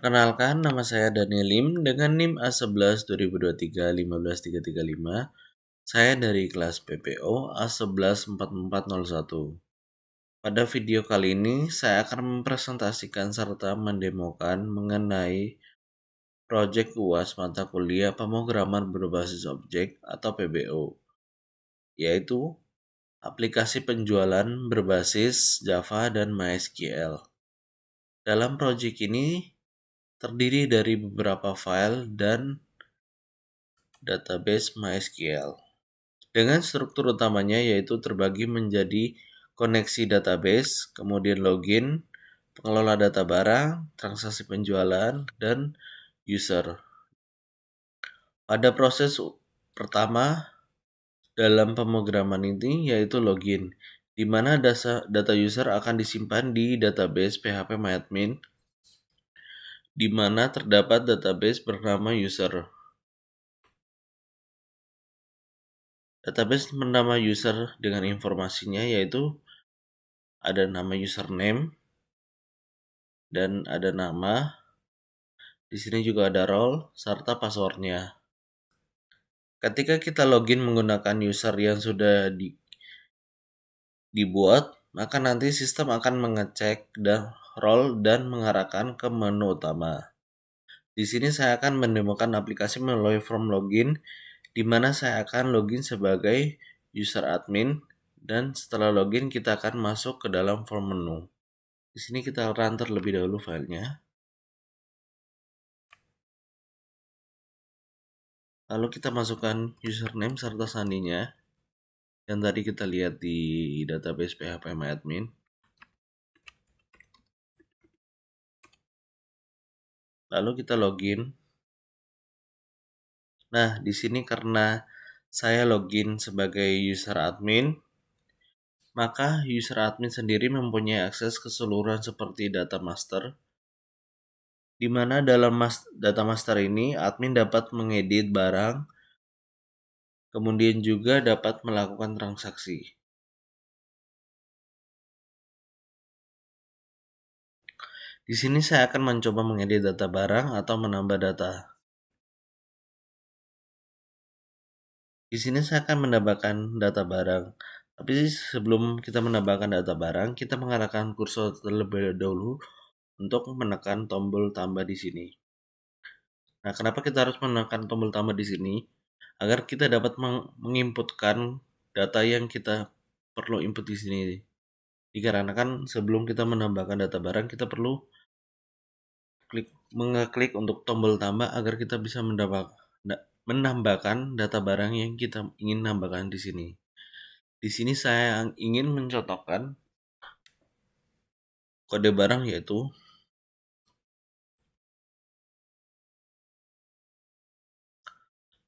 Perkenalkan, nama saya Daniel Lim dengan NIM A11 2023 15335. Saya dari kelas PPO A11 4401. Pada video kali ini, saya akan mempresentasikan serta mendemokan mengenai proyek UAS mata kuliah pemrograman berbasis objek atau PBO, yaitu aplikasi penjualan berbasis Java dan MySQL. Dalam proyek ini terdiri dari beberapa file dan database MySQL. Dengan struktur utamanya yaitu terbagi menjadi koneksi database, kemudian login, pengelola data barang, transaksi penjualan, dan user. Pada proses pertama dalam pemrograman ini yaitu login, di mana data user akan disimpan di database phpMyAdmin, di mana terdapat database bernama user. Database bernama user dengan informasinya yaitu ada nama username dan ada nama. Di sini juga ada role serta passwordnya. Ketika kita login menggunakan user yang sudah dibuat, maka nanti sistem akan mengecek role dan mengarahkan ke menu utama. Di sini saya akan mendemokan aplikasi melalui form login, di mana saya akan login sebagai user admin, dan setelah login kita akan masuk ke dalam form menu. Di sini kita run terlebih dahulu filenya. Lalu kita masukkan username serta sandinya yang tadi kita lihat di database phpMyAdmin. Lalu kita login. Nah, di sini karena saya login sebagai user admin, maka user admin sendiri mempunyai akses keseluruhan seperti data master, di mana dalam data master ini admin dapat mengedit barang, kemudian juga dapat melakukan transaksi. Di sini saya akan mencoba mengedit data barang atau menambah data. Di sini saya akan menambahkan data barang. Tapi sebelum kita menambahkan data barang, kita mengarahkan kursor terlebih dahulu untuk menekan tombol tambah di sini. Nah, kenapa kita harus menekan tombol tambah di sini? Agar kita dapat menginputkan data yang kita perlu input di sini. Dikarenakan sebelum kita menambahkan data barang, kita perlu mengeklik untuk tombol tambah agar kita bisa menambahkan data barang yang kita ingin tambahkan di sini. Di sini saya ingin mencontohkan kode barang yaitu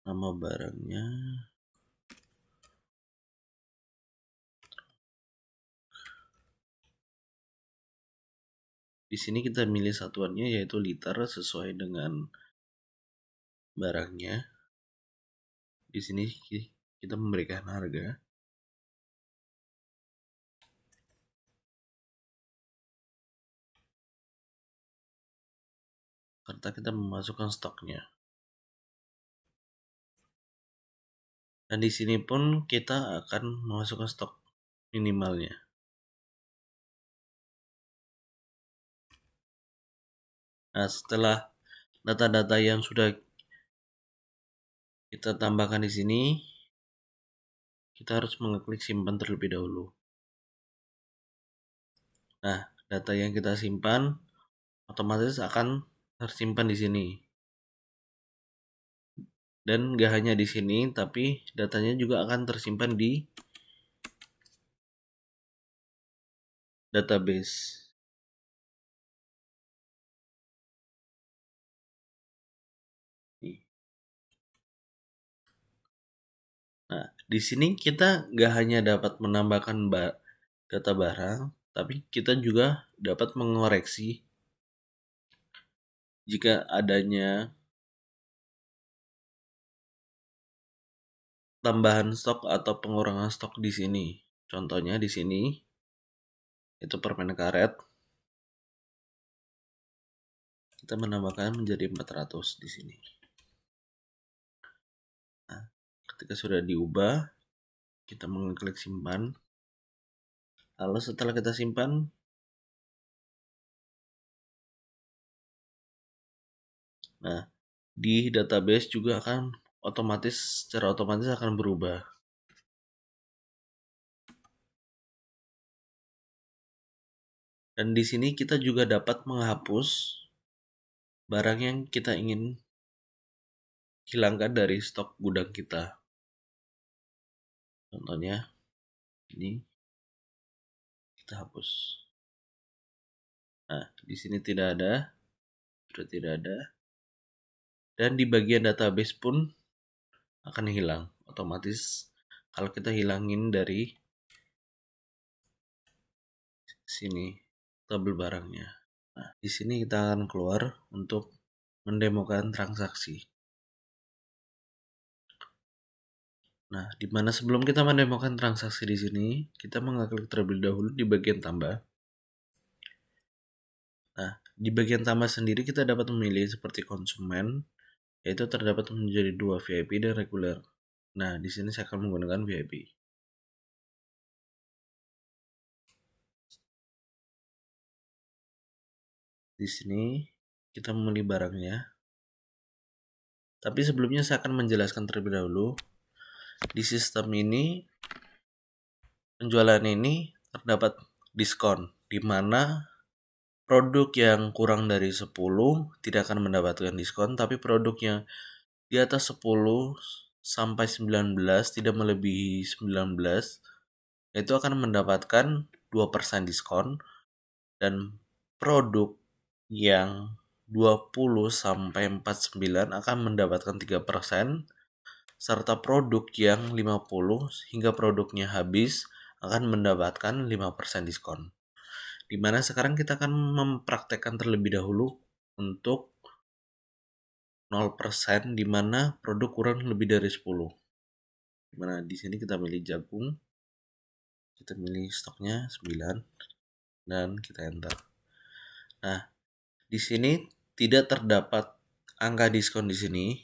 nama barangnya. Di sini kita milih satuannya yaitu liter sesuai dengan barangnya. Di sini kita memberikan harga. Serta kita memasukkan stoknya. Dan di sini pun kita akan memasukkan stok minimalnya. Nah, setelah data-data yang sudah kita tambahkan di sini, kita harus mengeklik simpan terlebih dahulu. Nah, data yang kita simpan otomatis akan tersimpan di sini. Dan gak hanya di sini, tapi datanya juga akan tersimpan di database. Nah, di sini kita gak hanya dapat menambahkan data barang, tapi kita juga dapat mengoreksi jika adanya tambahan stok atau pengurangan stok di sini. Contohnya di sini itu permen karet. kita menambahkan menjadi 400 di sini. Nah, ketika sudah diubah, kita mengklik simpan. Lalu setelah kita simpan, nah di database juga akan secara otomatis akan berubah. Dan di sini kita juga dapat menghapus barang yang kita ingin hilangkan dari stok gudang kita. Contohnya ini kita hapus. Nah, di sini tidak ada, sudah tidak ada. Dan di bagian database pun akan hilang otomatis kalau kita hilangin dari sini tabel barangnya. Nah, di sini kita akan keluar untuk mendemokan transaksi. Nah, di mana sebelum kita mendemokan transaksi di sini, kita mengklik terlebih dahulu di bagian tambah. Nah, di bagian tambah sendiri kita dapat memilih seperti konsumen, yaitu terdapat menjadi 2 VIP dan reguler. Nah, di sini saya akan menggunakan VIP. Di sini kita memilih barangnya. Tapi sebelumnya saya akan menjelaskan terlebih dahulu. Di sistem ini, penjualan ini terdapat diskon, di mana produk yang kurang dari 10 tidak akan mendapatkan diskon, tapi produknya di atas 10 sampai 19 tidak melebihi 19 itu akan mendapatkan 2% diskon, dan produk yang 20 sampai 49 akan mendapatkan 3%, serta produk yang 50 hingga produknya habis akan mendapatkan 5% diskon. Dimana sekarang kita akan mempraktekkan terlebih dahulu untuk 0% dimana produk kurang lebih dari 10. Dimana di sini kita pilih jagung, kita pilih stoknya 9 dan kita enter. Nah, di sini tidak terdapat angka diskon di sini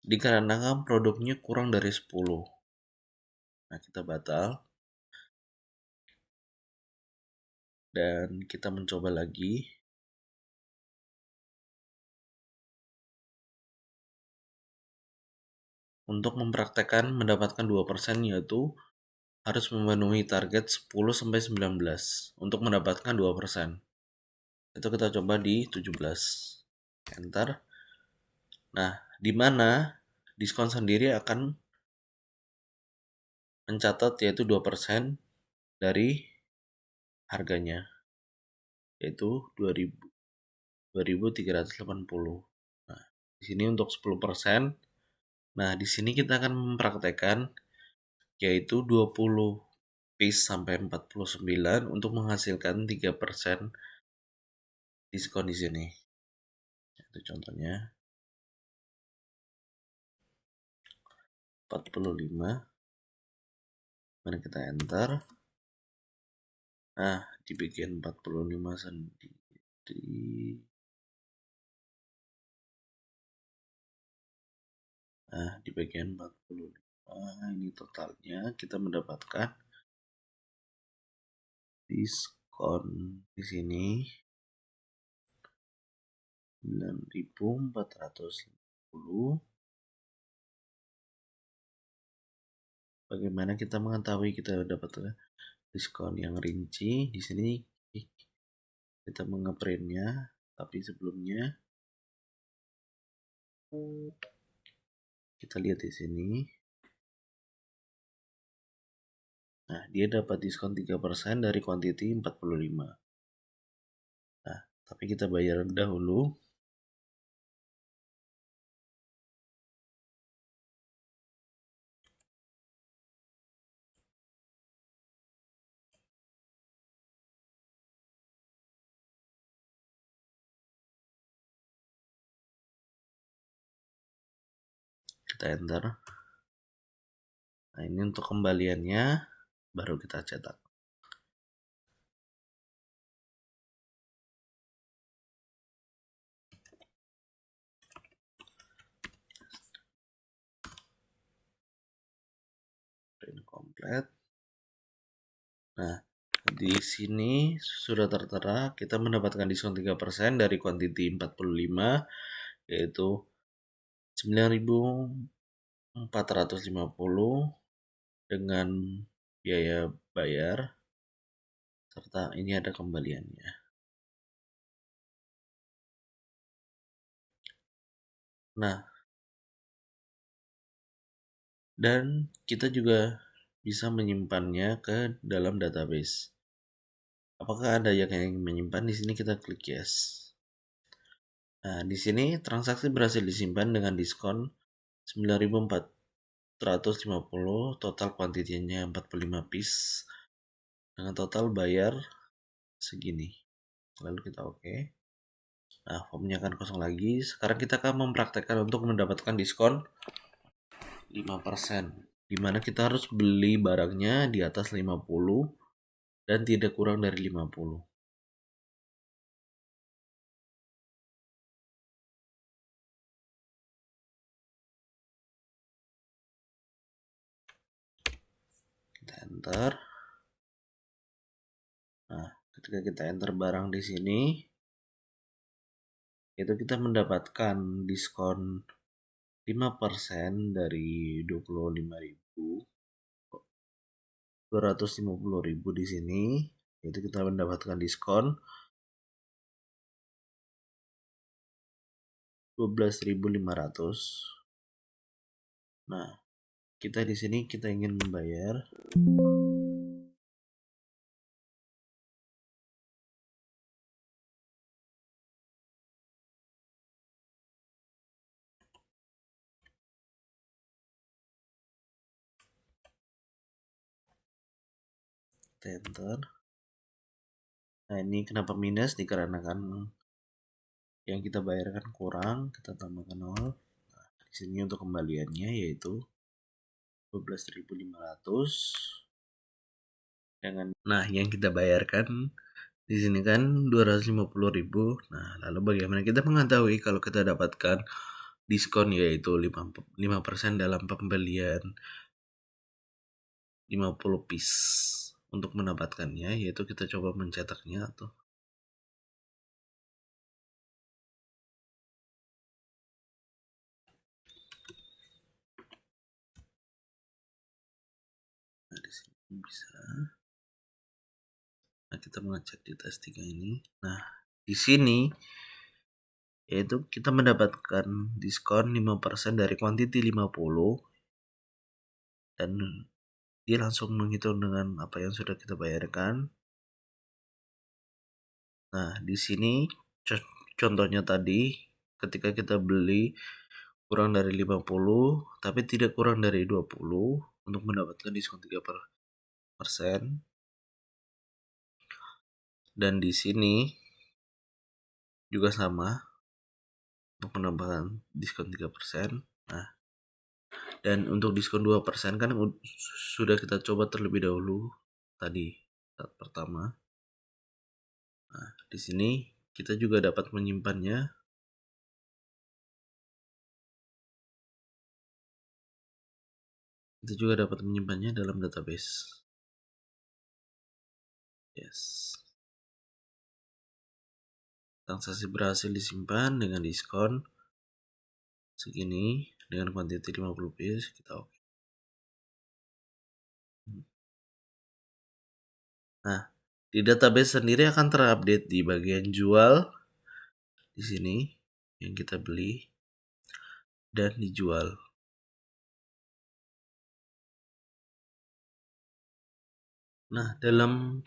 dikarenakan produknya kurang dari 10. Nah, kita batal dan kita mencoba lagi. Untuk mempraktekkan mendapatkan 2%, yaitu harus memenuhi target 10 sampai 19 untuk mendapatkan 2%. Itu kita coba di 17. Enter. Nah, di mana diskon sendiri akan mencatat yaitu 2% dari harganya, yaitu 2.380. Nah, di sini untuk 10%. Nah, di sini kita akan mempraktekkan yaitu 20 piece sampai 49 untuk menghasilkan 3% diskon di sini. Itu contohnya 45. Mari kita enter. Nah, di bagian 45 sendiri di bagian 45 ini totalnya kita mendapatkan diskon di sini 9.450. Bagaimana kita mengetahui kita dapat diskon yang rinci? Di sini kita mengeprintnya, tapi sebelumnya kita lihat di sini. Nah, dia dapat diskon 3% dari kuantiti 45. Nah, tapi kita bayar dahulu. Kita enter. Nah, ini untuk kembaliannya baru kita cetak. komplit. Nah, di sini sudah tertera kita mendapatkan diskon 3% dari kuantiti 45, yaitu 9.450 dengan biaya bayar, serta ini ada kembaliannya. Nah, dan kita juga bisa menyimpannya ke dalam database. Apakah ada yang ingin menyimpan? Di sini kita klik yes. Nah, di sini transaksi berhasil disimpan dengan diskon 9.450, total kuantitinya 45 piece dengan total bayar segini. Lalu kita oke. Nah, formnya akan kosong lagi. Sekarang kita akan mempraktekkan untuk mendapatkan diskon 5%, dimana kita harus beli barangnya di atas 50 dan tidak kurang dari 50. Kita enter. Nah, ketika kita enter barang di sini, itu kita mendapatkan diskon 5% dari 25.250.000 di sini. Itu kita mendapatkan diskon 12.500. Nah, kita di sini kita ingin membayar. Kita enter. Nah, ini kenapa minus? Dikarenakan yang kita bayarkan kurang, kita tambahkan 0. Nah, di sini untuk kembaliannya yaitu 12.500 dengan yang kita bayarkan di sini kan 250.000. Nah, lalu bagaimana kita mengetahui kalau kita dapatkan diskon yaitu 5% dalam pembelian 50 piece. Untuk mendapatkannya yaitu kita coba mencetaknya tuh. Nah, di sini bisa. Nah, kita mengecek di tes 3 ini. Nah, di sini yaitu kita mendapatkan diskon 5% dari kuantiti 50 dan dia langsung menghitung dengan apa yang sudah kita bayarkan. Nah, di sini contohnya tadi ketika kita beli kurang dari 50 tapi tidak kurang dari 20 untuk mendapatkan diskon 3%. Dan di sini juga sama untuk mendapatkan diskon 3%. Nah, dan untuk diskon 2% kan sudah kita coba terlebih dahulu tadi saat pertama. Nah, di sini kita juga dapat menyimpannya. Kita juga dapat menyimpannya dalam database. Yes. Transaksi berhasil disimpan dengan diskon segini dengan kuantiti 50 piece. Kita oke. Nah, di database sendiri akan terupdate di bagian jual di sini yang kita beli dan dijual. Nah, dalam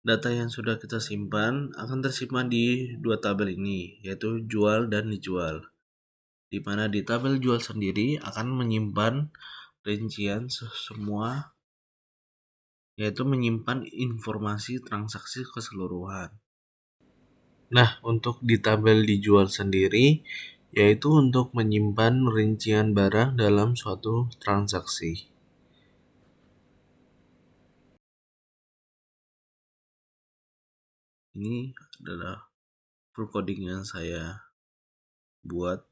data yang sudah kita simpan akan tersimpan di dua tabel ini, yaitu jual dan dijual. Di mana di tabel jual sendiri akan menyimpan rincian semua, yaitu menyimpan informasi transaksi keseluruhan. Nah, untuk di tabel dijual sendiri, yaitu untuk menyimpan rincian barang dalam suatu transaksi. Ini adalah full coding yang saya buat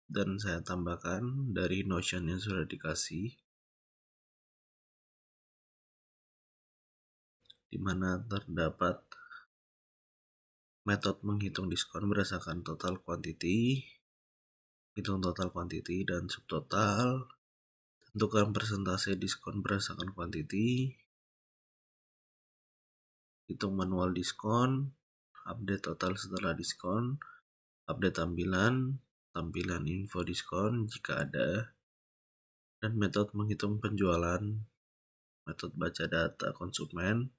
dan saya tambahkan dari Notion yang sudah dikasih. di mana terdapat metode menghitung diskon berdasarkan total quantity, hitung total quantity dan subtotal, tentukan persentase diskon berdasarkan quantity, hitung manual diskon, update total setelah diskon, update tampilan info diskon jika ada, dan metode menghitung penjualan, metode baca data konsumen,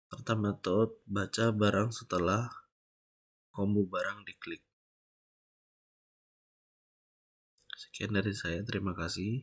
serta metode baca barang setelah combo barang diklik. Sekian dari saya, terima kasih.